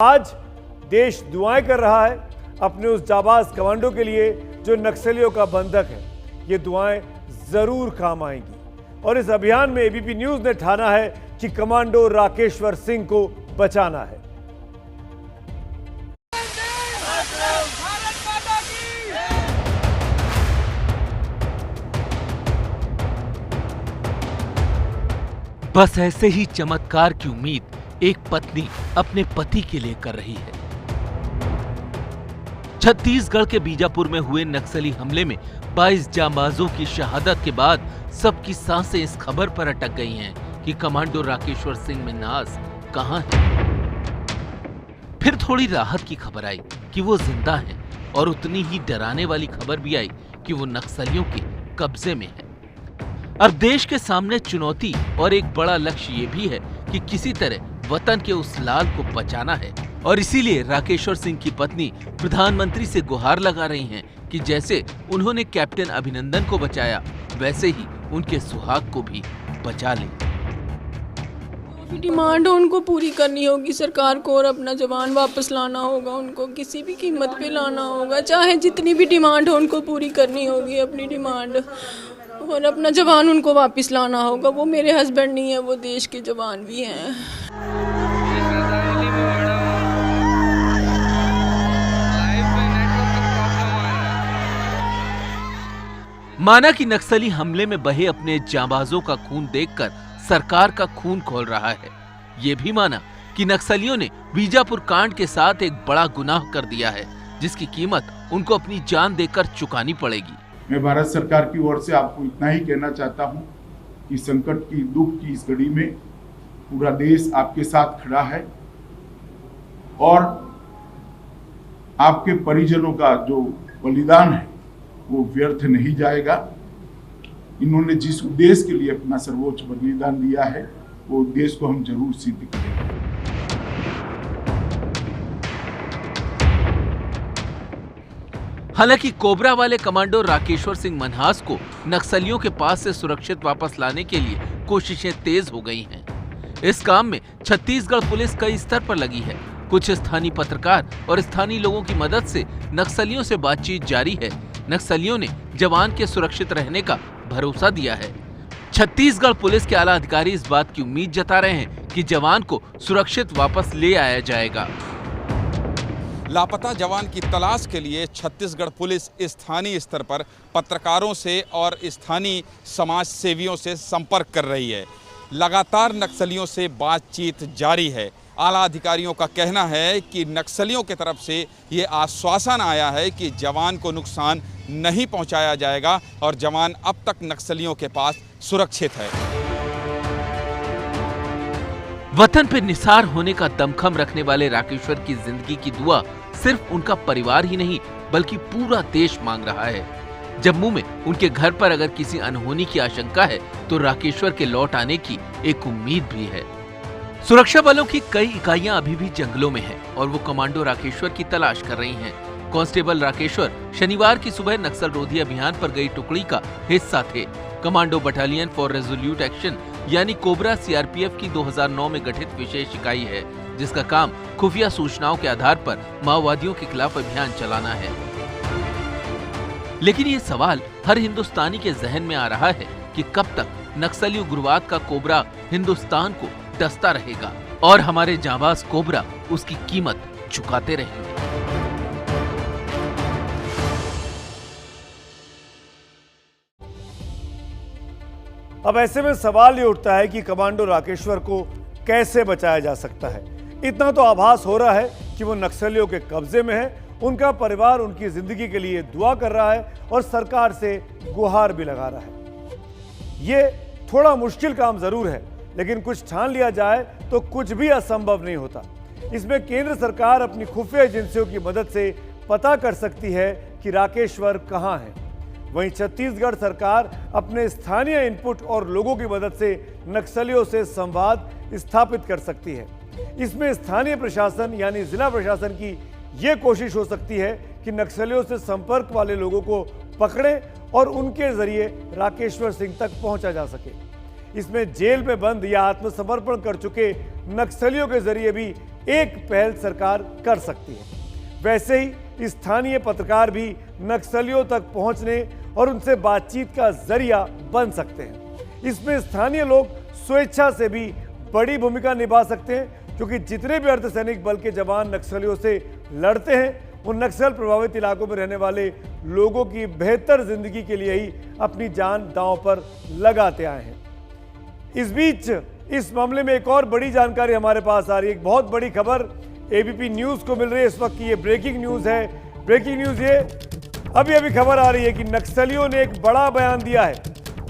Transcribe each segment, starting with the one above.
आज देश दुआएं कर रहा है अपने उस जाबाज कमांडो के लिए जो नक्सलियों का बंधक है। ये दुआएं जरूर काम आएंगी और इस अभियान में एबीपी न्यूज ने ठाना है कि कमांडो राकेश्वर सिंह को बचाना है। बस ऐसे ही चमत्कार की उम्मीद एक पत्नी अपने पति के लिए कर रही है। छत्तीसगढ़ के बीजापुर में हुए नक्सली हमले में 22 जांबाजों की शहादत के बाद सबकी सांसें इस खबर पर अटक गई हैं कि कमांडो राकेश्वर सिंह मिन्हास कहां है। फिर थोड़ी राहत की खबर आई कि वो जिंदा हैं और उतनी ही डराने वाली खबर भी आई कि वो नक्सलियों के कब्जे में है। अब देश के सामने चुनौती और एक बड़ा लक्ष्य ये भी है कि किसी तरह वतन के उस लाल को बचाना है और इसीलिए राकेश्वर सिंह की पत्नी प्रधानमंत्री से गुहार लगा रही हैं कि जैसे उन्होंने कैप्टन अभिनंदन को बचाया वैसे ही उनके सुहाग को भी बचा लें। डिमांड उनको पूरी करनी होगी सरकार को और अपना जवान वापस लाना होगा, उनको किसी भी कीमत पे लाना होगा, चाहे जितनी भी डिमांड हो उनको पूरी करनी होगी अपनी डिमांड और अपना जवान उनको वापस लाना होगा। वो मेरे हस्बैंड नहीं है, वो देश के जवान भी हैं। माना कि नक्सली हमले में बहे अपने जांबाजों का खून देखकर सरकार का खून खोल रहा है। ये भी माना कि नक्सलियों ने बीजापुर कांड के साथ एक बड़ा गुनाह कर दिया है जिसकी कीमत उनको अपनी जान देकर चुकानी पड़ेगी। मैं भारत सरकार की ओर से आपको इतना ही कहना चाहता हूं कि संकट की दुख की इस घड़ी में पूरा देश आपके साथ खड़ा है और आपके परिजनों का जो बलिदान है वो व्यर्थ नहीं जाएगा। इन्होंने जिस उद्देश्य के लिए अपना सर्वोच्च बलिदान दिया है वो उद्देश्य को हम जरूर सिद्ध करेंगे। हालांकि कोबरा वाले कमांडो राकेश्वर सिंह मिन्हास को नक्सलियों के पास से सुरक्षित वापस लाने के लिए कोशिशें तेज हो गई हैं। इस काम में छत्तीसगढ़ पुलिस कई स्तर पर लगी है। कुछ स्थानीय पत्रकार और स्थानीय लोगों की मदद से नक्सलियों से बातचीत जारी है। नक्सलियों ने जवान के सुरक्षित रहने का भरोसा दिया है। छत्तीसगढ़ पुलिस के आला अधिकारी इस बात की उम्मीद जता रहे हैं कि जवान को सुरक्षित वापस ले आया जाएगा। लापता जवान की तलाश के लिए छत्तीसगढ़ पुलिस स्थानीय स्तर पर पत्रकारों से और स्थानीय समाज सेवियों से संपर्क कर रही है। लगातार नक्सलियों से बातचीत जारी है। आला अधिकारियों का कहना है कि नक्सलियों की तरफ से ये आश्वासन आया है कि जवान को नुकसान नहीं पहुंचाया जाएगा और जवान अब तक नक्सलियों के पास सुरक्षित है। वतन पे निसार होने का दमखम रखने वाले राकेश्वर की जिंदगी की दुआ सिर्फ उनका परिवार ही नहीं बल्कि पूरा देश मांग रहा है। जम्मू में उनके घर पर अगर किसी अनहोनी की आशंका है तो राकेश्वर के लौट आने की एक उम्मीद भी है। सुरक्षा बलों की कई इकाइयां अभी भी जंगलों में हैं और वो कमांडो राकेश्वर की तलाश कर रही हैं। कांस्टेबल राकेश्वर शनिवार की सुबह नक्सल रोधी अभियान पर गई टुकड़ी का हिस्सा थे। Commando battalion for resolute action यानी कोबरा सीआरपीएफ की 2009 में गठित विशेष इकाई है जिसका काम खुफिया सूचनाओं के आधार पर माओवादियों के खिलाफ अभियान चलाना है। लेकिन ये सवाल हर हिंदुस्तानी के जहन में आ रहा है कि कब तक नक्सली उग्रवाद का कोबरा हिंदुस्तान को डसता रहेगा और हमारे जांबाज कोबरा उसकी कीमत चुकाते रहेंगे। अब ऐसे में सवाल ये उठता है कि कमांडो राकेश्वर को कैसे बचाया जा सकता है। इतना तो आभास हो रहा है कि वो नक्सलियों के कब्जे में है। उनका परिवार उनकी जिंदगी के लिए दुआ कर रहा है और सरकार से गुहार भी लगा रहा है। ये थोड़ा मुश्किल काम जरूर है लेकिन कुछ ठान लिया जाए तो कुछ भी असंभव नहीं होता। इसमें केंद्र सरकार अपनी खुफिया एजेंसियों की मदद से पता कर सकती है कि राकेश्वर कहां है। वहीं छत्तीसगढ़ सरकार अपने स्थानीय इनपुट और लोगों की मदद से नक्सलियों से संवाद स्थापित कर सकती है। इसमें स्थानीय प्रशासन यानी जिला प्रशासन की यह कोशिश हो सकती है कि नक्सलियों से संपर्क वाले लोगों को पकड़े और उनके जरिए राकेश्वर सिंह तक पहुंचा जा सके। इसमें जेल में बंद या आत्मसमर्पण कर चुके नक्सलियों के जरिए भी एक पहल सरकार कर सकती है। वैसे ही स्थानीय पत्रकार भी नक्सलियों तक पहुंचने और उनसे बातचीत का जरिया बन सकते हैं। इसमें स्थानीय लोग स्वेच्छा से भी बड़ी भूमिका निभा सकते हैं, क्योंकि जितने भी अर्धसैनिक बल के जवान नक्सलियों से लड़ते हैं, वो नक्सल प्रभावित इलाकों में रहने वाले लोगों की बेहतर जिंदगी के लिए ही अपनी जान दांव पर लगाते आए हैं। इस बीच इस मामले में एक और बड़ी जानकारी हमारे पास आ रही है। एक बहुत बड़ी खबर एबीपी न्यूज को मिल रही है इस वक्त की। ये ब्रेकिंग न्यूज है। ब्रेकिंग न्यूज ये अभी खबर आ रही है कि नक्सलियों ने एक बड़ा बयान दिया है।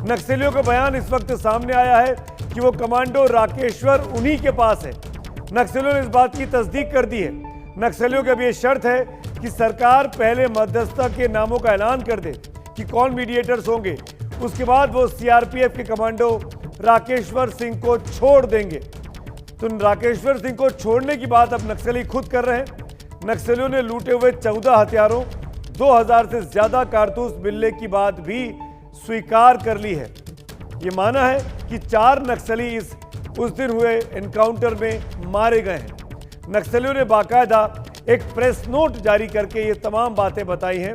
नक्सलियों का बयान इस वक्त सामने आया है कि वो कमांडो राकेश्वर उन्हीं के पास है। नक्सलियों ने इस बात की तस्दीक कर दी है। नक्सलियों की अब ये शर्त है कि सरकार पहले मध्यस्थता के नामों का ऐलान कर दे कि कौन मीडिएटर्स होंगे, उसके बाद वो सीआरपीएफ के कमांडो राकेश्वर सिंह को छोड़ देंगे। तो राकेश्वर सिंह को छोड़ने की बात अब नक्सली खुद कर रहे हैं। नक्सलियों ने लूटे हुए 14 हथियारों, 2000 से ज्यादा कारतूस मिलने की बात भी स्वीकार कर ली है। ये माना है कि 4 नक्सली उस दिन हुए एनकाउंटर में मारे गए हैं। नक्सलियों ने बाकायदा एक प्रेस नोट जारी करके ये तमाम बातें बताई हैं।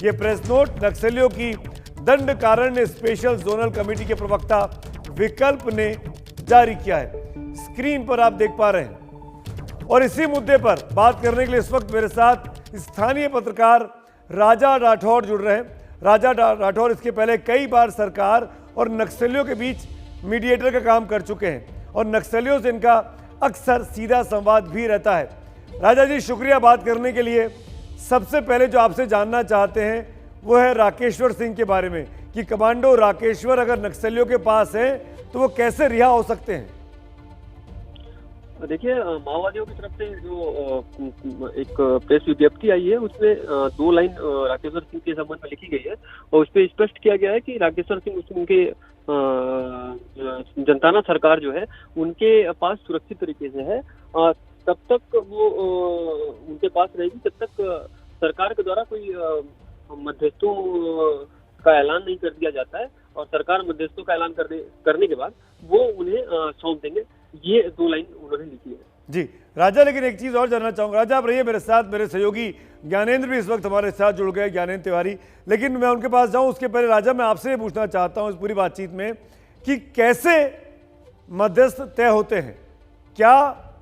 ये प्रेस नोट नक्सलियों की दंडकारण्य स्पेशल जोनल कमेटी के प्रवक्ता विकल्प ने जारी किया है। स्क्रीन पर आप देख पा रहे हैं। और इसी मुद्दे पर बात करने के लिए इस वक्त मेरे साथ स्थानीय पत्रकार राजा राठौर जुड़ रहे हैं। राजा राठौर इसके पहले कई बार सरकार और नक्सलियों के बीच मीडिएटर का काम कर चुके हैं और नक्सलियों से इनका अक्सर सीधा संवाद भी रहता है। राजा जी, शुक्रिया बात करने के लिए। सबसे पहले जो आपसे जानना चाहते हैं वो है राकेश्वर सिंह के बारे में कि कमांडो राकेश्वर अगर नक्सलियों के पास है तो वो कैसे रिहा हो सकते हैं? देखिए, माओवादियों की तरफ से जो एक प्रेस विज्ञप्ति आई है उसमें 2 लाइन राकेश्वर सिंह के संबंध में लिखी गई है और उसपे स्पष्ट किया गया है कि राकेश्वर सिंह उनके जनताना सरकार जो है उनके पास सुरक्षित तरीके से है। तब तक वो उनके पास रहेगी जब तक सरकार के द्वारा कोई मध्यस्थों का ऐलान नहीं कर दिया जाता है और सरकार मध्यस्थों का ऐलान करने के बाद वो उन्हें सौंप देंगे। ये 2 लाइन उन्होंने लिखी है। जी राजा, लेकिन एक चीज और जानना चाहूंगा। राजा, आप रहिए मेरे साथ। मेरे सहयोगी ज्ञानेंद्र भी इस वक्त हमारे साथ जुड़ गए, ज्ञानेंद्र तिवारी। लेकिन मैं उनके पास जाऊं उसके पहले राजा, मैं आपसे ये पूछना चाहता हूं इस पूरी बातचीत में कि कैसे मध्यस्थ तय होते हैं? क्या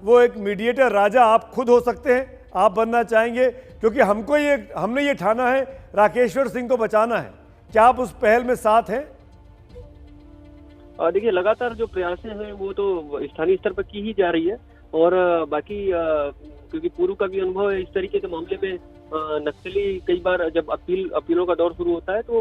वो एक मीडिएटर राजा आप खुद हो सकते हैं? आप बनना चाहेंगे? क्योंकि हमने ये ठाना है राकेश्वर सिंह को बचाना है। क्या आप उस पहल में साथ हैं? देखिए, लगातार जो प्रयास हैं वो तो स्थानीय स्तर पर की ही जा रही है और बाकी क्योंकि पूर्व का भी अनुभव है इस तरीके के मामले में नक्सली कई बार जब अपीलों का दौर शुरू होता है तो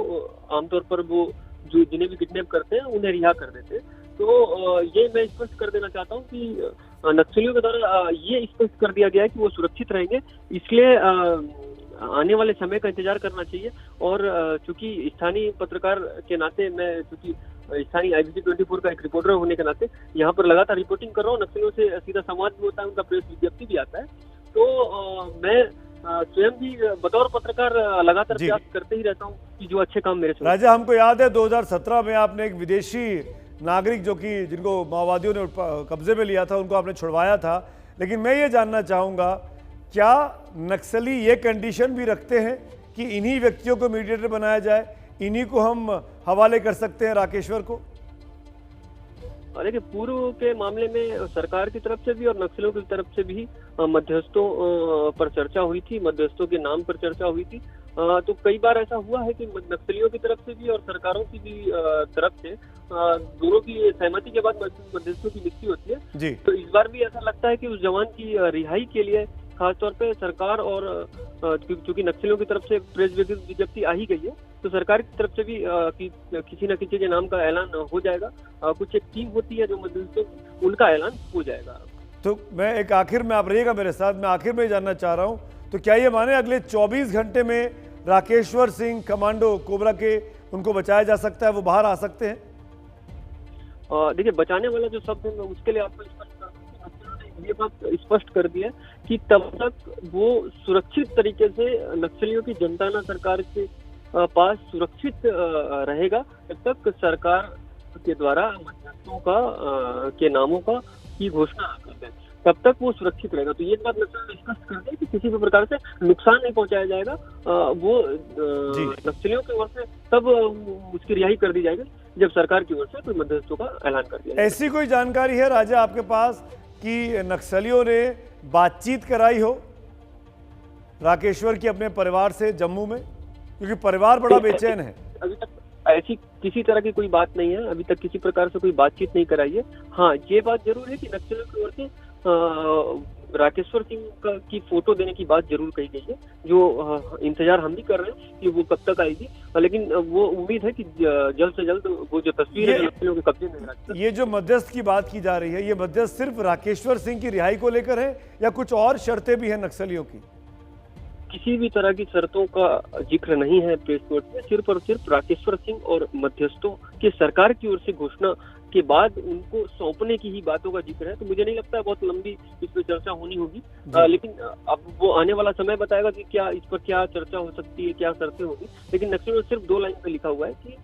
आमतौर पर वो जो जिन्हें भी किडनैप करते हैं उन्हें रिहा कर देते हैं। तो ये मैं स्पष्ट कर देना चाहता हूँ कि नक्सलियों के द्वारा ये स्पष्ट कर दिया गया है कि वो सुरक्षित रहेंगे, इसलिए आने वाले समय का इंतजार करना चाहिए। और चूंकि स्थानीय पत्रकार के नाते मैं चूंकि स्थानीय IBC 24 का एक रिपोर्टर होने के नाते यहाँ पर लगातार रिपोर्टिंग कर रहा हूँ। नक्सलियों से सीधा संवाद भी होता है, उनका प्रेस विज्ञप्ति भी आता है। तो मैं स्वयं भी बतौर पत्रकार लगातार प्रयास करते ही रहता हूँ कि जो अच्छे काम मेरे से। राजा, हमको याद है 2017 में आपने एक विदेशी नागरिक जिनको माओवादियों ने कब्जे में लिया था, उनको आपने छुड़वाया था। लेकिन मैं ये जानना चाहूँगा, क्या नक्सली ये कंडीशन भी रखते हैं कि इन्हीं व्यक्तियों को मीडिएटर बनाया जाए, इन्हीं को हम हवाले कर सकते हैं राकेश्वर को? देखिए, पूर्व के मामले में सरकार की तरफ से भी और नक्सलियों की तरफ से भी मध्यस्थों पर चर्चा हुई थी, मध्यस्थों के नाम पर चर्चा हुई थी। तो कई बार ऐसा हुआ है कि नक्सलियों की तरफ से भी और सरकारों की भी तरफ से दोनों की सहमति के बाद मध्यस्थों की नियुक्ति होती है जी। तो इस बार भी ऐसा लगता है कि उस जवान की रिहाई के लिए खासतौर पे सरकार और क्योंकि नक्सलियों की तरफ से प्रेस विज्ञप्ति आ ही गई है तो सरकार की तरफ से भी किसी न किसी के नाम का ऐलान हो जाएगा। कुछ एक टीम होती है जो मध्यस्थों, उनका ऐलान हो जाएगा। तो मैं एक आखिर में, आप रहिएगा मेरे साथ, मैं आखिर में जानना चाह रहा हूं, तो क्या ये माने अगले 24 घंटे में राकेश्वर सिंह कमांडो कोबरा के उनको बचाया जा सकता है, वो बाहर आ सकते हैं? देखिए, बचाने वाला जो शब्द है उसके लिए आपको ये बात स्पष्ट कर दी है कि तब तक वो सुरक्षित तरीके से नक्सलियों की जनताना सरकार के पास सुरक्षित रहेगा जब तक सरकार के द्वारा मध्यस्थों का के नामों का की घोषणा कर दें, तब तक वो सुरक्षित रहेगा। तो ये बात नक्सली स्पष्ट कर दें कि किसी भी प्रकार से नुकसान नहीं पहुंचाया जाएगा, वो नक्सलियों की ओर से तब उसकी रिहाई कर दी जाएगी जब सरकार की ओर से कोई मध्यस्थों का ऐलान कर दिया जाएगा। ऐसी कोई जानकारी है राजा आपके पास कि नक्सलियों ने बातचीत कराई हो राकेश्वर की अपने परिवार से जम्मू में, क्योंकि परिवार बड़ा बेचैन है? अभी तक ऐसी किसी तरह की कोई बात नहीं है, अभी तक किसी प्रकार से कोई बातचीत नहीं कराई है। हाँ, ये बात जरूर है कि नक्सलियों की ओर से राकेश्वर सिंह की फोटो देने की बात जरूर कही गई है, जो इंतजार हम भी कर रहे हैं कि वो कब तक आएगी, लेकिन वो उम्मीद है कि जल्द से जल्द वो जो तस्वीर है नक्सलियों के कब्जे में है। ये जो मध्यस्थ की बात की जा रही है, ये मध्यस्थ सिर्फ राकेश्वर सिंह की रिहाई को लेकर है या कुछ और शर्तें भी हैं नक्सलियों की? किसी भी तरह की शर्तों का जिक्र नहीं है प्रेस नोट में, सिर्फ और सिर्फ राकेश्वर सिंह और मध्यस्थों की सरकार की ओर से घोषणा के बाद उनको सौंपने की ही बातों का जिक्र है। तो मुझे नहीं लगता है बहुत लंबी इस पर चर्चा होनी होगी, लेकिन अब वो आने वाला समय बताएगा कि क्या इस पर क्या चर्चा हो सकती है, क्या शर्तें होगी। लेकिन नक्सलियों में सिर्फ 2 लाइन पे लिखा हुआ है कि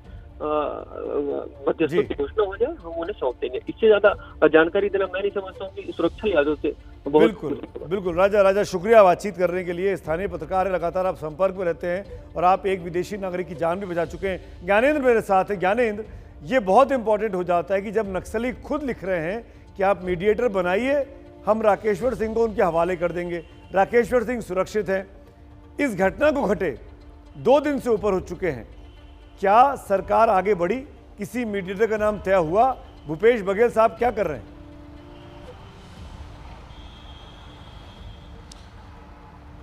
मध्यस्थों की घोषणा हो जाए, हम उन्हें सौंप देंगे। इससे ज्यादा जानकारी देना मैं नहीं समझता हूँ कि सुरक्षा लिहाजों से बिल्कुल राजा शुक्रिया बातचीत करने के लिए। स्थानीय पत्रकार है, लगातार आप संपर्क में रहते हैं और आप एक विदेशी नागरिक की जान भी बचा चुके हैं। ज्ञानेंद्र मेरे साथ है। ज्ञानेंद्र, ये बहुत इंपॉर्टेंट हो जाता है कि जब नक्सली खुद लिख रहे हैं कि आप मीडिएटर बनाइए, हम राकेश्वर सिंह को उनके हवाले कर देंगे, राकेश्वर सिंह सुरक्षित हैं। इस घटना को घटे 2 दिन से ऊपर हो चुके हैं, क्या सरकार आगे बढ़ी? किसी मीडिएटर का नाम तय हुआ? भूपेश बघेल साहब क्या कर रहे हैं?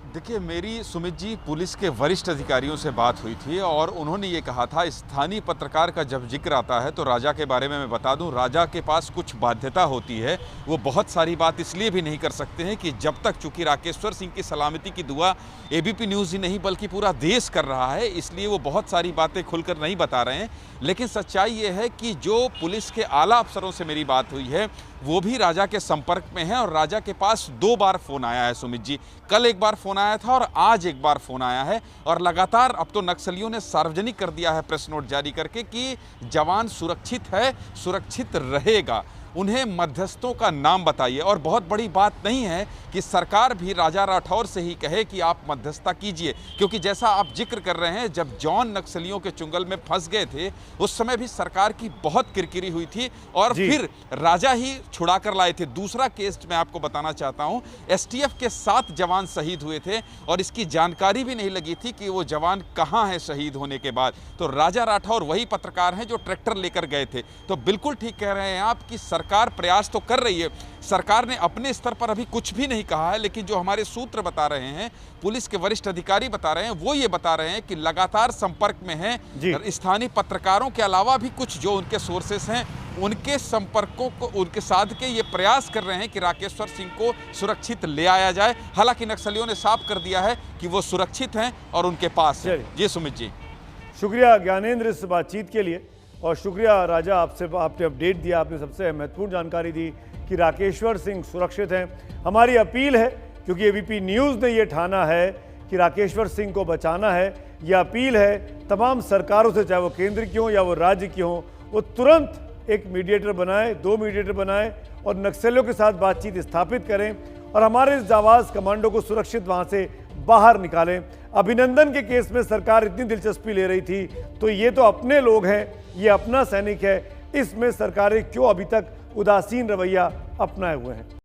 देखिए, मेरी सुमित जी पुलिस के वरिष्ठ अधिकारियों से बात हुई थी और उन्होंने ये कहा था, स्थानीय पत्रकार का जब जिक्र आता है तो राजा के बारे में मैं बता दूं, राजा के पास कुछ बाध्यता होती है। वो बहुत सारी बात इसलिए भी नहीं कर सकते हैं कि जब तक, चूंकि राकेश्वर सिंह की सलामती की दुआ एबीपी न्यूज़ ही नहीं बल्कि पूरा देश कर रहा है, इसलिए वो बहुत सारी बातें खुलकर नहीं बता रहे हैं। लेकिन सच्चाई ये है कि जो पुलिस के आला अफसरों से मेरी बात हुई है वो भी राजा के संपर्क में है और राजा के पास 2 बार फोन आया है सुमित जी। कल एक बार फोन आया था और आज एक बार फोन आया है और लगातार अब तो नक्सलियों ने सार्वजनिक कर दिया है प्रेस नोट जारी करके कि जवान सुरक्षित है, सुरक्षित रहेगा, उन्हें मध्यस्थों का नाम बताइए। और बहुत बड़ी बात नहीं है कि सरकार भी राजा राठौर से ही कहे कि आप मध्यस्थता कीजिए, क्योंकि जैसा आप जिक्र कर रहे हैं, जब जॉन नक्सलियों के चुंगल में फंस गए थे उस समय भी सरकार की बहुत किरकिरी हुई थी और फिर राजा ही छुड़ा कर लाए थे। दूसरा केस मैं आपको बताना चाहता हूं, एसटीएफ के 7 जवान शहीद हुए थे और इसकी जानकारी भी नहीं लगी थी कि वो जवान कहां है शहीद होने के बाद। तो राजा राठौर वही पत्रकार हैं जो ट्रैक्टर लेकर गए थे। तो बिल्कुल ठीक कह रहे हैं आप कि सरकार प्रयास तो कर रही है। सरकार ने अपने स्तर पर अभी कुछ भी नहीं कहा है, लेकिन जो हमारे सूत्र बता रहे हैं, पुलिस के वरिष्ठ अधिकारी बता रहे हैं, वो ये बता रहे हैं कि लगातार संपर्क में हैं स्थानीय पत्रकारों के अलावा भी कुछ जो उनके सोर्सेस हैं उनके संपर्कों को उनके साथ के ये प्रयास कर रहे हैं कि राकेश्वर सिंह को सुरक्षित ले आया जाए। हालांकि नक्सलियों ने साफ कर दिया है कि वो सुरक्षित हैं और उनके पास है। जी सुमित जी, शुक्रिया ज्ञानेंद्र इस बातचीत के लिए और शुक्रिया राजा आपने अपडेट दिया, आपने सबसे महत्वपूर्ण जानकारी दी कि राकेश्वर सिंह सुरक्षित हैं। हमारी अपील है, क्योंकि एबीपी न्यूज़ ने ये ठाना है कि राकेश्वर सिंह को बचाना है, यह अपील है तमाम सरकारों से, चाहे वो केंद्र की हो या वो राज्य की हो, वो तुरंत एक मीडिएटर बनाए, 2 मीडिएटर बनाए और नक्सलियों के साथ बातचीत स्थापित करें और हमारे इस जाबाज कमांडो को सुरक्षित वहाँ से बाहर निकालें। अभिनंदन के केस में सरकार इतनी दिलचस्पी ले रही थी, तो ये तो अपने लोग हैं, ये अपना सैनिक है, इसमें सरकारें क्यों अभी तक उदासीन रवैया अपनाए हुए हैं?